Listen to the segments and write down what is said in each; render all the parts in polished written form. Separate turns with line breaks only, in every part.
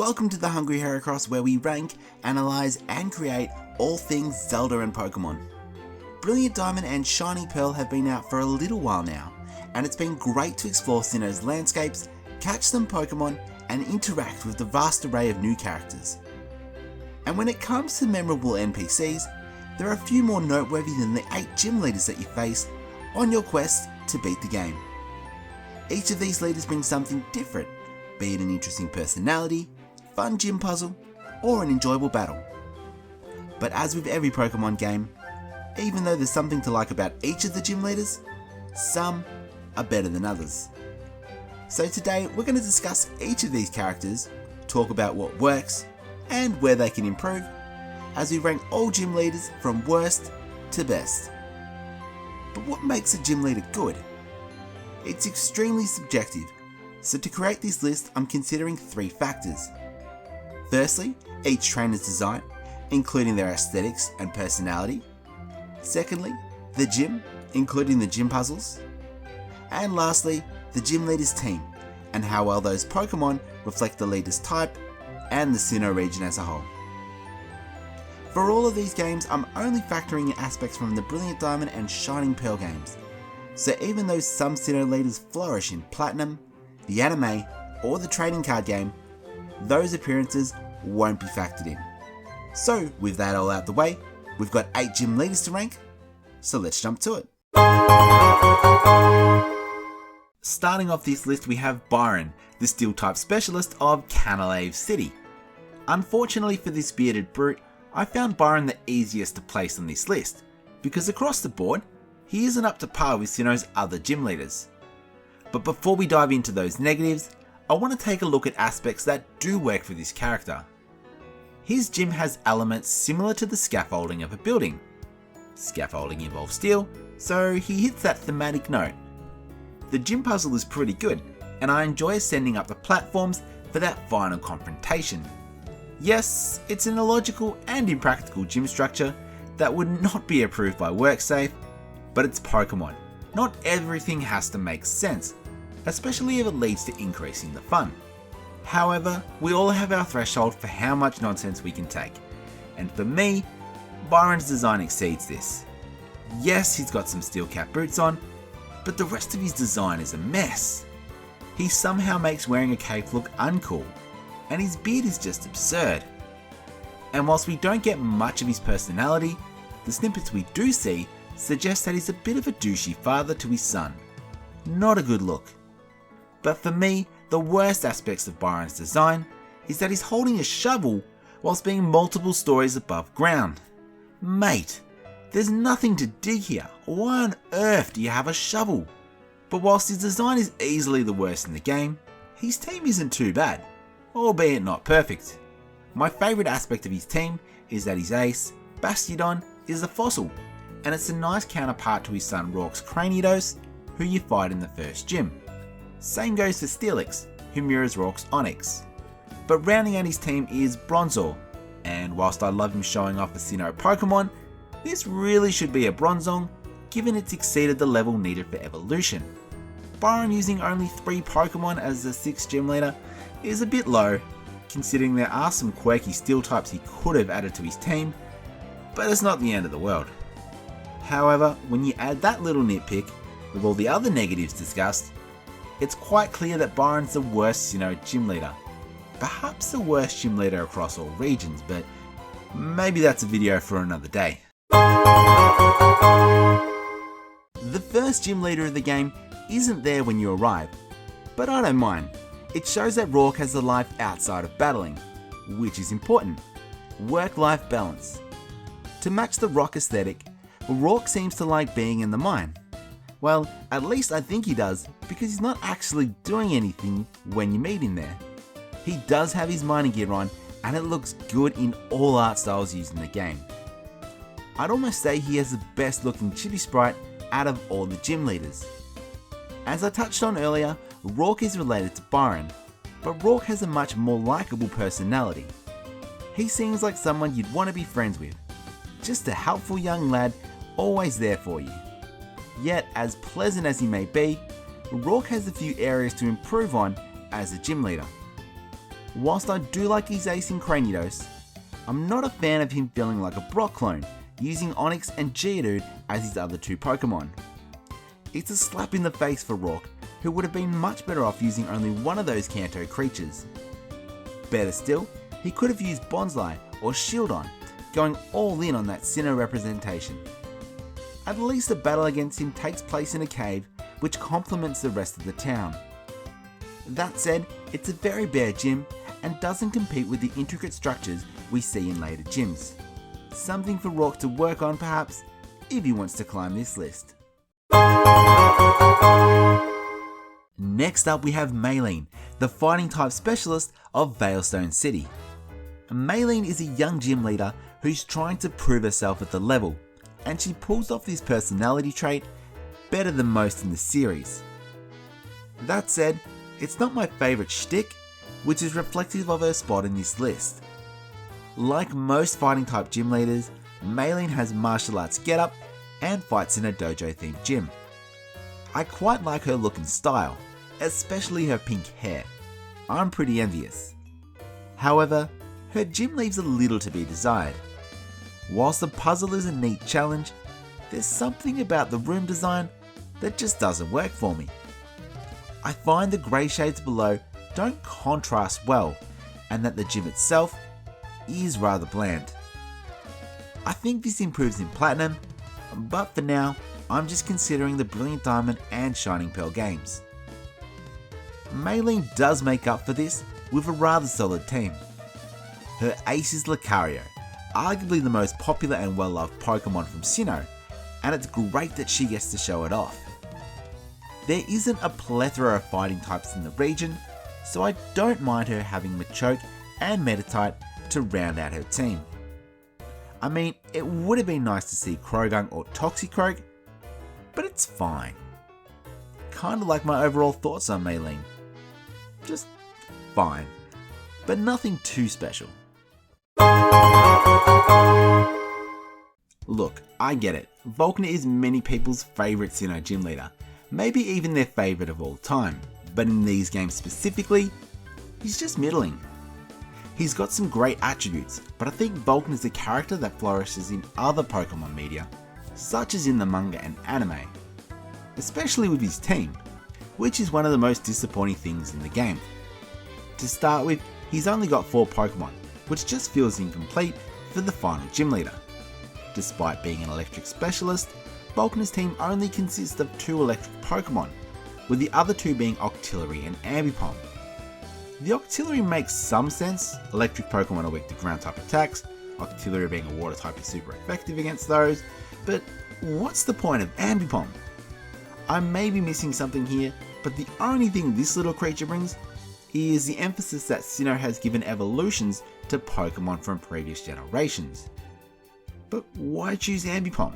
Welcome to the Hungry Heracross, where we rank, analyse and create all things Zelda and Pokemon. Brilliant Diamond and Shiny Pearl have been out for a little while now, and it's been great to explore Sinnoh's landscapes, catch some Pokemon and interact with the vast array of new characters. And when it comes to memorable NPCs, there are a few more noteworthy than the 8 gym leaders that you face on your quest to beat the game. Each of these leaders brings something different, be it an interesting personality, fun gym puzzle, or an enjoyable battle. But as with every Pokemon game, even though there's something to like about each of the gym leaders, some are better than others. So today we're going to discuss each of these characters, talk about what works, and where they can improve, as we rank all gym leaders from worst to best. But what makes a gym leader good? It's extremely subjective, so to create this list I'm considering 3 factors. Firstly, each trainer's design, including their aesthetics and personality. Secondly, the gym, including the gym puzzles. And lastly, the gym leader's team, and how well those Pokemon reflect the leader's type and the Sinnoh region as a whole. For all of these games, I'm only factoring in aspects from the Brilliant Diamond and Shining Pearl games. So even though some Sinnoh leaders flourish in Platinum, the anime, or the trading card game, those appearances won't be factored in. So with that all out the way, we've got 8 gym leaders to rank, so let's jump to it. Starting off this list we have Byron, the steel type specialist of Candice City. Unfortunately for this bearded brute, I found Byron the easiest to place on this list, because across the board, he isn't up to par with Sinnoh's other gym leaders. But before we dive into those negatives, I want to take a look at aspects that do work for this character. His gym has elements similar to the scaffolding of a building. Scaffolding involves steel, so he hits that thematic note. The gym puzzle is pretty good, and I enjoy ascending up the platforms for that final confrontation. Yes, it's an illogical and impractical gym structure that would not be approved by WorkSafe, but it's Pokemon. Not everything has to make sense, especially if it leads to increasing the fun. However, we all have our threshold for how much nonsense we can take, and for me, Byron's design exceeds this. Yes, he's got some steel cap boots on, but the rest of his design is a mess. He somehow makes wearing a cape look uncool, and his beard is just absurd. And whilst we don't get much of his personality, the snippets we do see suggest that he's a bit of a douchey father to his son. Not a good look. But for me, the worst aspects of Byron's design is that he's holding a shovel whilst being multiple stories above ground. Mate, there's nothing to dig here. Why on earth do you have a shovel? But whilst his design is easily the worst in the game, his team isn't too bad, albeit not perfect. My favourite aspect of his team is that his ace, Bastiodon, is a fossil, and it's a nice counterpart to his son Rourke's Cranidos, who you fight in the first gym. Same goes for Steelix, who mirrors Rourke's Onix. But rounding out his team is Bronzor, and whilst I love him showing off the Sinnoh Pokemon, this really should be a Bronzong, given it's exceeded the level needed for evolution. Byron using only 3 Pokemon as the 6th gym leader is a bit low, considering there are some quirky steel types he could have added to his team, but it's not the end of the world. However, when you add that little nitpick, with all the other negatives discussed, it's quite clear that Byron's the worst Sinnoh gym leader. Perhaps the worst gym leader across all regions, but maybe that's a video for another day. The first gym leader of the game isn't there when you arrive, but I don't mind. It shows that Rourke has a life outside of battling, which is important. Work-life balance. To match the rock aesthetic, Rourke seems to like being in the mine. Well, at least I think he does, because he's not actually doing anything when you meet him there. He does have his mining gear on, and it looks good in all art styles used in the game. I'd almost say he has the best looking chibi sprite out of all the gym leaders. As I touched on earlier, Rourke is related to Byron, but Rourke has a much more likeable personality. He seems like someone you'd want to be friends with. Just a helpful young lad, always there for you. Yet, as pleasant as he may be, Rourke has a few areas to improve on as a gym leader. Whilst I do like his ace in Cranidos, I'm not a fan of him feeling like a Brock clone, using Onix and Geodude as his other two Pokemon. It's a slap in the face for Rourke, who would have been much better off using only one of those Kanto creatures. Better still, he could have used Bonsai or Shieldon, going all in on that Sinnoh representation. At least the battle against him takes place in a cave, which complements the rest of the town. That said, it's a very bare gym and doesn't compete with the intricate structures we see in later gyms. Something for Rourke to work on perhaps, if he wants to climb this list. Next up we have Meilin, the fighting type specialist of Veilstone City. Meilin is a young gym leader who's trying to prove herself at the level, and she pulls off this personality trait better than most in the series. That said, it's not my favourite shtick, which is reflective of her spot in this list. Like most fighting type gym leaders, Meilin has martial arts getup and fights in a dojo themed gym. I quite like her look and style, especially her pink hair. I'm pretty envious. However, her gym leaves a little to be desired. Whilst the puzzle is a neat challenge, there's something about the room design that just doesn't work for me. I find the grey shades below don't contrast well, and that the gym itself is rather bland. I think this improves in Platinum, but for now, I'm just considering the Brilliant Diamond and Shining Pearl games. Meilin does make up for this with a rather solid team. Her ace is Lucario, arguably the most popular and well-loved Pokemon from Sinnoh, and it's great that she gets to show it off. There isn't a plethora of fighting types in the region, so I don't mind her having Machoke and Meditite to round out her team. I mean, it would have been nice to see Croagunk or Toxicroak, but it's fine. Kinda like my overall thoughts on Meilin. Just fine, but nothing too special. Look, I get it, Vulcan is many people's favourite Sinnoh gym leader, maybe even their favourite of all time, but in these games specifically, he's just middling. He's got some great attributes, but I think Vulcan is a character that flourishes in other Pokemon media, such as in the manga and anime, especially with his team, which is one of the most disappointing things in the game. To start with, he's only got 4 Pokemon, which just feels incomplete for the final gym leader. Despite being an electric specialist, Vulcan's team only consists of 2 electric Pokemon, with the other 2 being Octillery and Ambipom. The Octillery makes some sense, electric Pokemon are weak to ground type attacks, Octillery being a water type is super effective against those, but what's the point of Ambipom? I may be missing something here, but the only thing this little creature brings is the emphasis that Sinnoh has given evolutions to Pokemon from previous generations. But why choose Ambipom?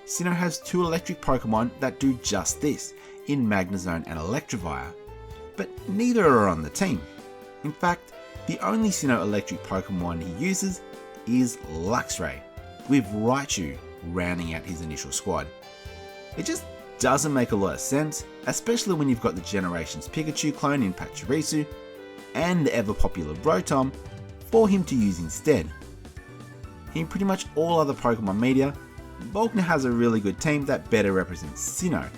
Sinnoh has 2 electric Pokemon that do just this, in Magnezone and Electivire, but neither are on the team. In fact, the only Sinnoh electric Pokemon he uses is Luxray, with Raichu rounding out his initial squad. It just doesn't make a lot of sense, especially when you've got the Generations Pikachu clone in Pachirisu, and the ever popular Rotom for him to use instead. In pretty much all other Pokemon media, Vulcan has a really good team that better represents Sinnoh,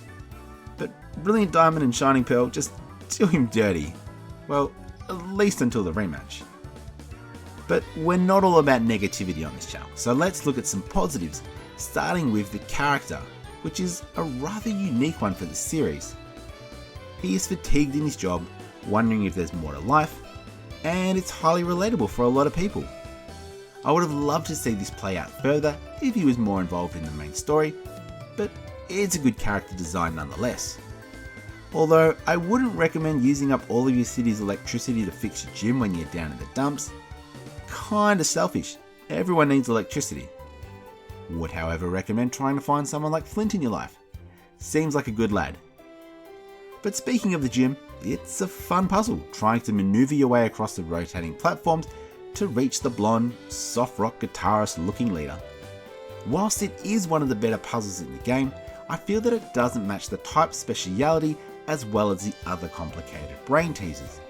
but Brilliant Diamond and Shining Pearl just do him dirty. Well, at least until the rematch. But we're not all about negativity on this channel, so let's look at some positives, starting with the character, which is a rather unique one for the series. He is fatigued in his job, wondering if there's more to life, and it's highly relatable for a lot of people. I would have loved to see this play out further if he was more involved in the main story, but it's a good character design nonetheless. Although I wouldn't recommend using up all of your city's electricity to fix your gym when you're down in the dumps. Kinda selfish, everyone needs electricity. Would however recommend trying to find someone like Flint in your life. Seems like a good lad. But speaking of the gym, it's a fun puzzle trying to maneuver your way across the rotating platforms to reach the blonde, soft rock guitarist looking leader. Whilst it is one of the better puzzles in the game, I feel that it doesn't match the type speciality as well as the other complicated brain teasers.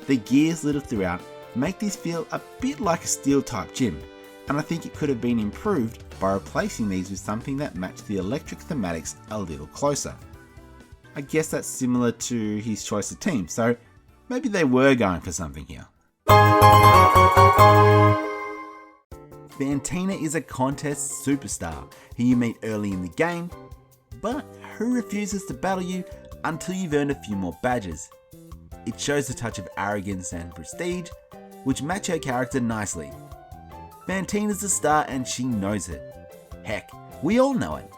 The gears littered throughout make this feel a bit like a steel type gym, and I think it could have been improved by replacing these with something that matched the electric thematics a little closer. I guess that's similar to his choice of team, so maybe they were going for something here. Fantina is a contest superstar who you meet early in the game, but who refuses to battle you until you've earned a few more badges. It shows a touch of arrogance and prestige, which match her character nicely. Fantina's a star and she knows it. Heck, we all know it.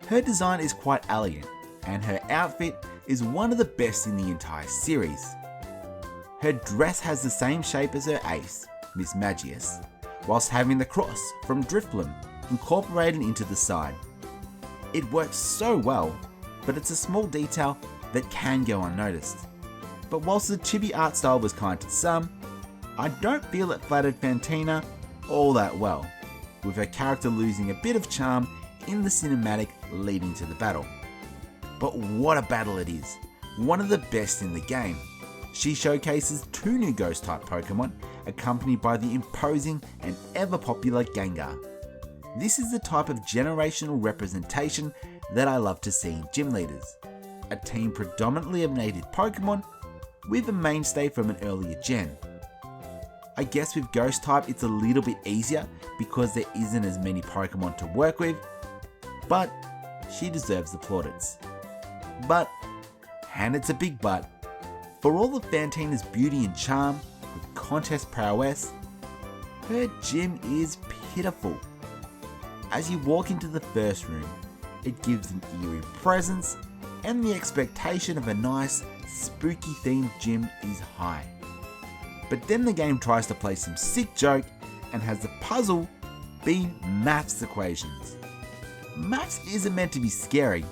Her design is quite elegant, and her outfit is one of the best in the entire series. Her dress has the same shape as her ace, Miss Magius, whilst having the cross from Drifblim incorporated into the side. It works so well, but it's a small detail that can go unnoticed. But whilst the chibi art style was kind to some, I don't feel it flattered Fantina all that well, with her character losing a bit of charm in the cinematic leading to the battle. But what a battle it is, one of the best in the game. She showcases 2 new ghost type Pokemon, accompanied by the imposing and ever popular Gengar. This is the type of generational representation that I love to see in gym leaders. A team predominantly of native Pokemon, with a mainstay from an earlier gen. I guess with ghost type it's a little bit easier because there isn't as many Pokemon to work with, but she deserves the plaudits. But, and it's a big but, for all of Fantina's beauty and charm with contest prowess, her gym is pitiful. As you walk into the first room, it gives an eerie presence, and the expectation of a nice, spooky themed gym is high. But then the game tries to play some sick joke and has the puzzle be maths equations. Maths isn't meant to be scary,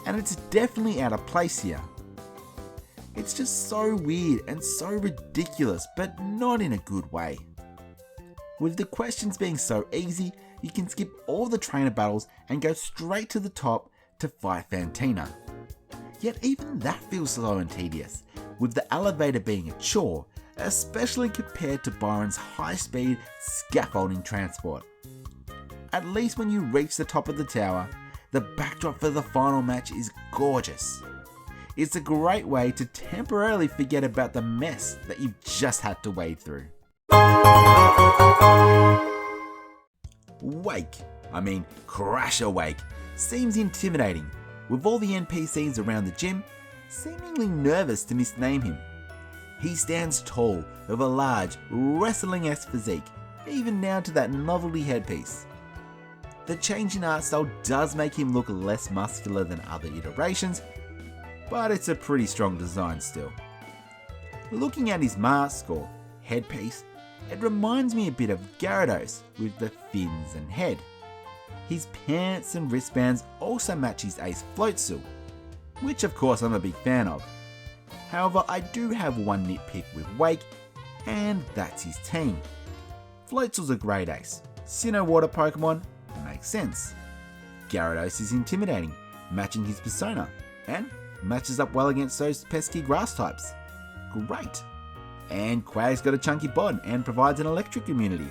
and it's definitely out of place here. It's just so weird and so ridiculous, but not in a good way. With the questions being so easy, you can skip all the trainer battles and go straight to the top to fight Fantina. Yet even that feels slow and tedious, with the elevator being a chore, especially compared to Byron's high-speed scaffolding transport. At least when you reach the top of the tower, the backdrop for the final match is gorgeous. It's a great way to temporarily forget about the mess that you've just had to wade through. Crash Awake, seems intimidating, with all the NPCs around the gym seemingly nervous to misname him. He stands tall, with a large, wrestling-esque physique, even down to that novelty headpiece. The change in art style does make him look less muscular than other iterations, but it's a pretty strong design still. Looking at his mask or headpiece, it reminds me a bit of Gyarados with the fins and head. His pants and wristbands also match his ace Floatzel, which of course I'm a big fan of. However, I do have one nitpick with Wake, and that's his team. Floatzel's a great ace. Sinnoh water Pokemon makes sense. Gyarados is intimidating, matching his persona, and matches up well against those pesky grass types. Great. And Quag's got a chunky bod and provides an electric immunity.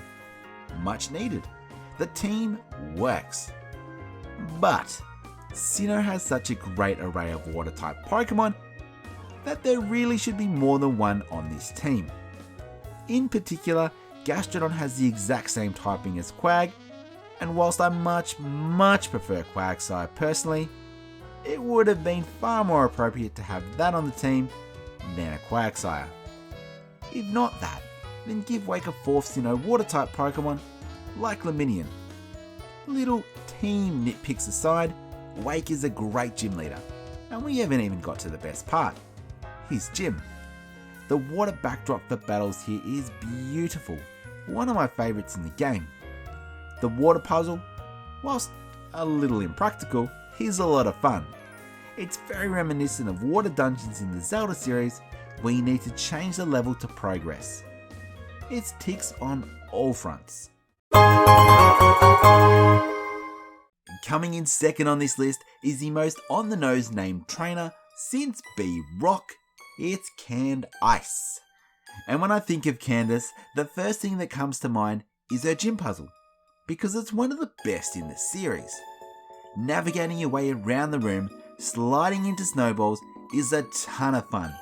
Much needed. The team works. But Sinnoh has such a great array of water type Pokemon that there really should be more than one on this team. In particular, Gastrodon has the exact same typing as Quag, and whilst I much prefer Quagsire personally, it would have been far more appropriate to have that on the team than a Quagsire. If not that, then give Wake a 4th Sinnoh water type Pokemon like Luminion. Little team nitpicks aside, Wake is a great gym leader, and we haven't even got to the best part, his gym. The water backdrop for battles here is beautiful, one of my favourites in the game. The water puzzle, whilst a little impractical, is a lot of fun. It's very reminiscent of water dungeons in the Zelda series, where you need to change the level to progress. It's ticks on all fronts. Coming in second on this list is the most on-the-nose named trainer since B-Rock. It's Candice. And when I think of Candice, the first thing that comes to mind is her gym puzzle, because it's one of the best in the series. Navigating your way around the room, sliding into snowballs is a ton of fun,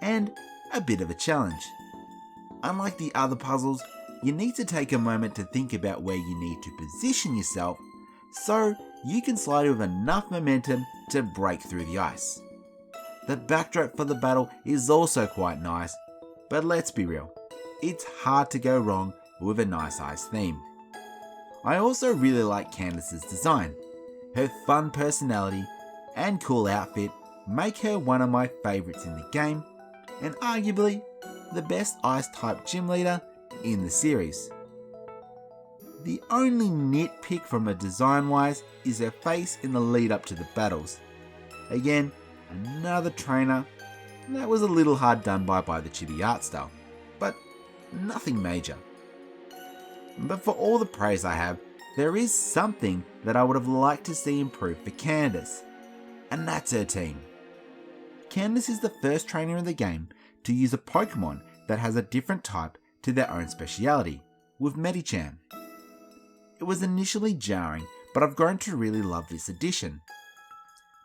and a bit of a challenge. Unlike the other puzzles, you need to take a moment to think about where you need to position yourself so you can slide with enough momentum to break through the ice. The backdrop for the battle is also quite nice, but let's be real, it's hard to go wrong with a nice ice theme. I also really like Candice's design. Her fun personality and cool outfit make her one of my favourites in the game, and arguably the best ice-type gym leader in the series. The only nitpick from a design-wise is her face in the lead up to the battles. Again, another trainer that was a little hard done by the chibi art style, but nothing major. But for all the praise I have, there is something that I would have liked to see improved for Candice, and that's her team. Candice is the first trainer in the game to use a Pokémon that has a different type to their own speciality, with Medicham. It was initially jarring, but I've grown to really love this addition.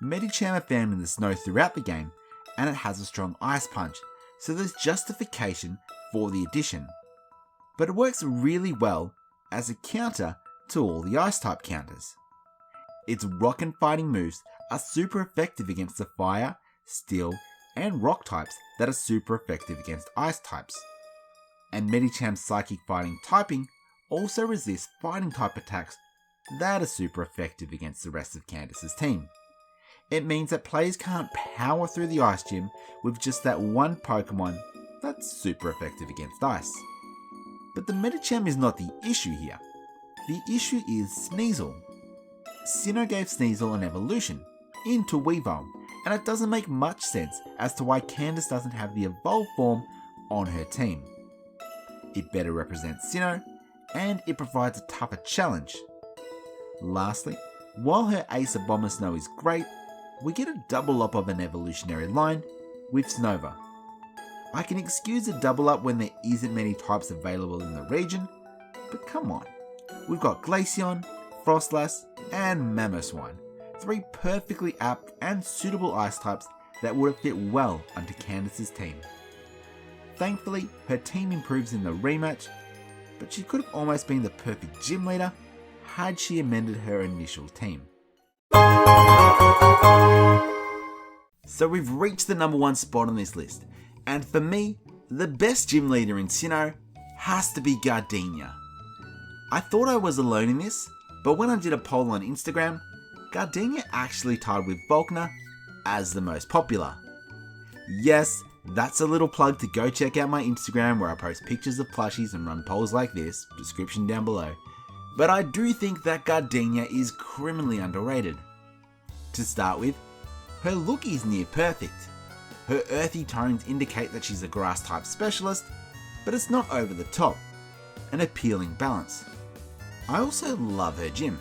Medicham are found in the snow throughout the game, and it has a strong ice punch, so there's justification for the addition. But it works really well as a counter to all the ice type counters. Its rock and fighting moves are super effective against the fire, steel, and rock types that are super effective against ice types. And Medicham's psychic fighting typing also resists fighting type attacks that are super effective against the rest of Candice's team. It means that players can't power through the ice gym with just that one Pokemon that's super effective against ice. But the Medicham is not the issue here. The issue is Sneasel. Sinnoh gave Sneasel an evolution into Weavile, and it doesn't make much sense as to why Candice doesn't have the evolved form on her team. It better represents Sinnoh, and it provides a tougher challenge. Lastly, while her Ace Abomasnow is great, we get a double up of an evolutionary line with Snova. I can excuse a double up when there isn't many types available in the region, but come on, we've got Glaceon, Frostlass, and Mamoswine, 3 perfectly apt and suitable ice types that would have fit well onto Candice's team. Thankfully, her team improves in the rematch, but she could have almost been the perfect gym leader had she amended her initial team. So we've reached the number 1 spot on this list, and for me, the best gym leader in Sinnoh has to be Gardenia. I thought I was alone in this, but when I did a poll on Instagram, Gardenia actually tied with Vulcan as the most popular. Yes, that's a little plug to go check out my Instagram where I post pictures of plushies and run polls like this, description down below. But I do think that Gardenia is criminally underrated. To start with, her look is near perfect. Her earthy tones indicate that she's a grass type specialist, but it's not over the top. An appealing balance. I also love her gym.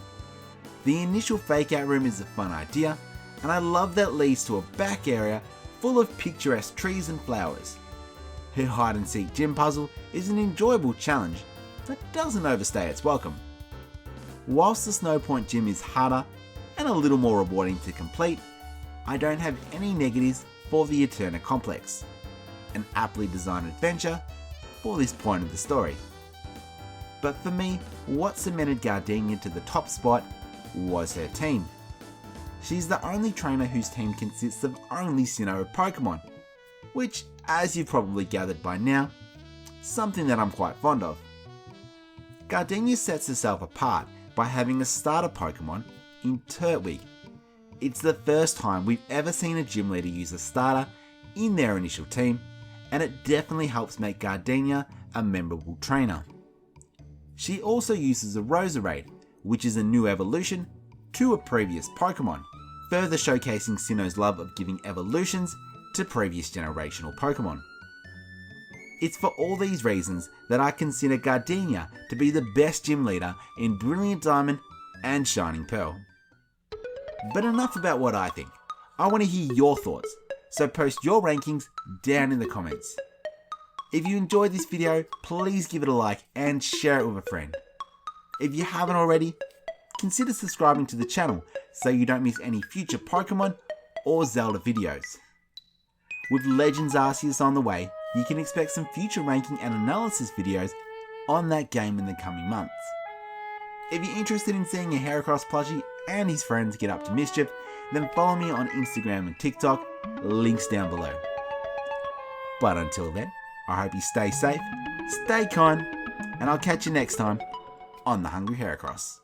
The initial fake out room is a fun idea, and I love that it leads to a back area full of picturesque trees and flowers. Her hide and seek gym puzzle is an enjoyable challenge that doesn't overstay its welcome. Whilst the Snow Point gym is harder and a little more rewarding to complete, I don't have any negatives for the Eterna Complex, an aptly designed adventure for this point of the story. But for me, what cemented Gardenia to the top spot was her team. She's the only trainer whose team consists of only Sinnoh Pokemon, which, as you've probably gathered by now, something that I'm quite fond of. Gardenia sets herself apart by having a starter Pokemon in Turtwig. It's the first time we've ever seen a gym leader use a starter in their initial team, and it definitely helps make Gardenia a memorable trainer. She also uses a Roserade, which is a new evolution to a previous Pokemon, further showcasing Sinnoh's love of giving evolutions to previous generational Pokemon. It's for all these reasons that I consider Gardenia to be the best gym leader in Brilliant Diamond and Shining Pearl. But enough about what I think. I want to hear your thoughts, so post your rankings down in the comments. If you enjoyed this video, please give it a like and share it with a friend. If you haven't already, consider subscribing to the channel so you don't miss any future Pokemon or Zelda videos. With Legends Arceus on the way, you can expect some future ranking and analysis videos on that game in the coming months. If you're interested in seeing a Heracross plushie and his friends get up to mischief, then follow me on Instagram and TikTok, links down below. But until then, I hope you stay safe, stay kind, and I'll catch you next time on the Hungry Heracross.